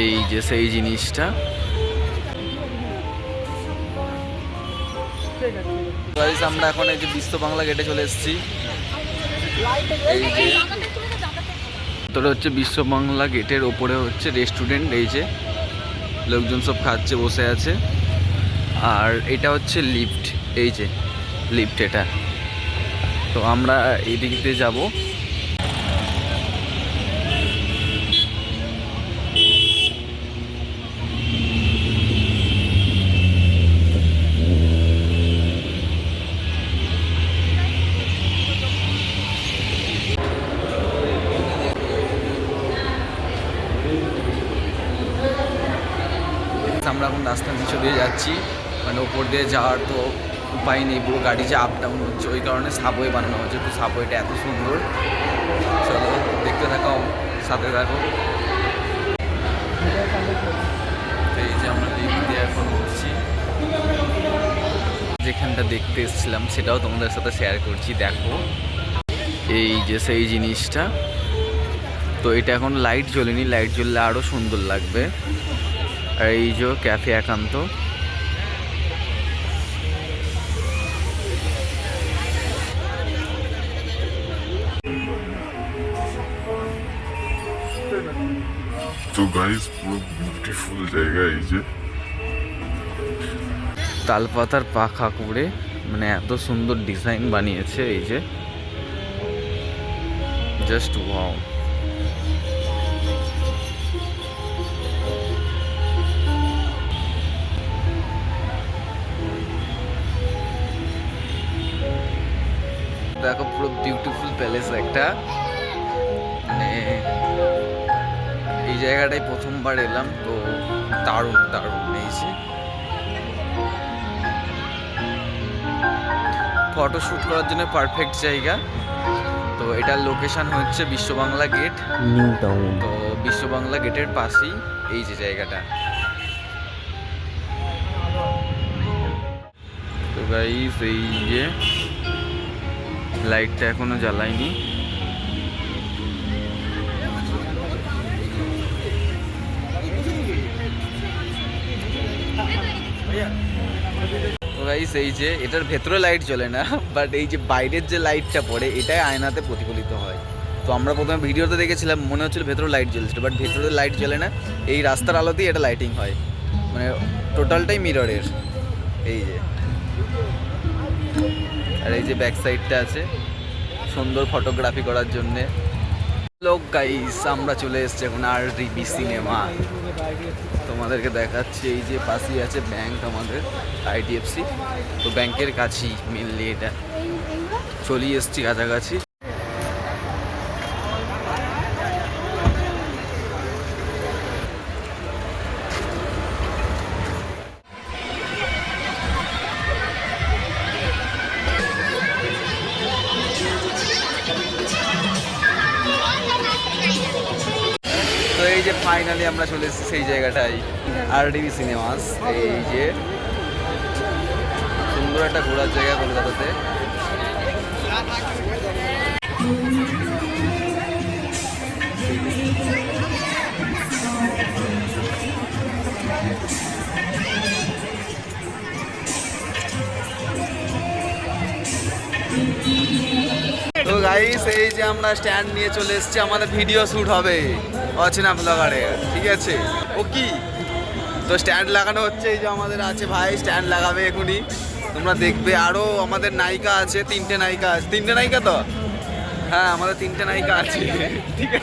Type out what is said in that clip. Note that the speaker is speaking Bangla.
এই যে সেই জিনিসটা। আমরা এখন এই যে বিশ্ব বাংলা গেটে চলে এসেছি। এই যে তোরা হচ্ছে বিশ্ব বাংলা গেটের ওপরে হচ্ছে রেস্টুরেন্ট। এই যে লোকজন সব খাচ্ছে, বসে আছে। আর এটা হচ্ছে লিফট। এই যে লিফট, এটা। তো আমরা এই দিক দিয়ে যাবো। আমরা এখন রাস্তার নিচে দিয়ে যাচ্ছি, মানে ওপর দিয়ে যাওয়ার তো উপায় নেই, পুরো গাড়ি যে আপ ডাউন হচ্ছে, ওই কারণে সাবওয়ে বানানো হচ্ছে। তো সাবওয়েটা এত সুন্দর, চলো দেখতে থাকো, সাথে থাকো। এই যে আমরা লিফট দিয়ে এখন উঠছি। যেখানটা দেখতে এসেছিলাম সেটাও তোমাদের সাথে শেয়ার করছি, দেখো। এই যে সেই জিনিসটা। তো এটা এখন লাইট জ্বলেনি, লাইট জ্বললে আরও সুন্দর লাগবে। আর এই যে ক্যাফে একান্ত। তো গাইস পুরো বিউটিফুল জায়গা। এই যে তালপাতার পাখা করে মানে এত সুন্দর ডিজাইন বানিয়েছে। এই যে জাস্ট ওয়াও। দেখো পুরো বিউটিফুল প্যালেস একটা। মানে এই জায়গাটায় প্রথমবার এলাম, তো দারুণ দারুণ। এই যে ফটো শ্যুট করার জন্য পারফেক্ট জায়গা। তো এটার লোকেশন হচ্ছে বিশ্ব বাংলা গেট, নিউ টাউন। তো বিশ্ব বাংলা গেটের পাশেই এই যে জায়গাটা। তো গাইস এই যে লাইটটা এখনো জ্বালায়নি। তো গাইস এই যে এটার ভেতরে লাইট জ্বলে না, বাট এই যে বাইরের যে লাইটটা পড়ে এটাই আয়নাতে প্রতিফলিত হয়। তো আমরা প্রথমে ভিডিওতে দেখেছিলাম, মনে হচ্ছিল ভেতরে লাইট জ্বলছিল, বাট ভেতরে লাইট জ্বলে না, এই রাস্তার আলোতেই এটা লাইটিং হয়। মানে টোটালটাই মিররের। এই যে আর এই যে ব্যাক সাইডটা আছে সুন্দর ফটোগ্রাফি করার জন্যে। লোক গাইস আমরা চলে এসেছি এখন RDB সিনেমা। তোমাদেরকে দেখাচ্ছি, এই যে পাশেই আছে ব্যাংক আমাদের IDFC। তো ব্যাংকের কাছেই মেনলি এটা। চলেই এসেছি কাছাকাছি। তো এই যে ফাইনালি আমরা চলে এসেছি সেই জায়গাটায়, RDB সিনেমাস। এই যে সুন্দর একটা ঘোরার জায়গা কলকাতাতে। তো গাইস এই যে আমরা স্ট্যান্ড নিয়ে চলে এসেছি, আমাদের ভিডিও শ্যুট হবে অচেনা ব্লগারে, ঠিক আছে? ও কি তো স্ট্যান্ড লাগানো হচ্ছে। এই যে আমাদের আছে ভাই, স্ট্যান্ড লাগাবে এখনই, তোমরা দেখবে। আরও আমাদের নায়িকা আছে, 3টে নায়িকা আছে। 3টে নায়িকা তো, হ্যাঁ আমাদের 3টে নায়িকা আছে, ঠিক আছে।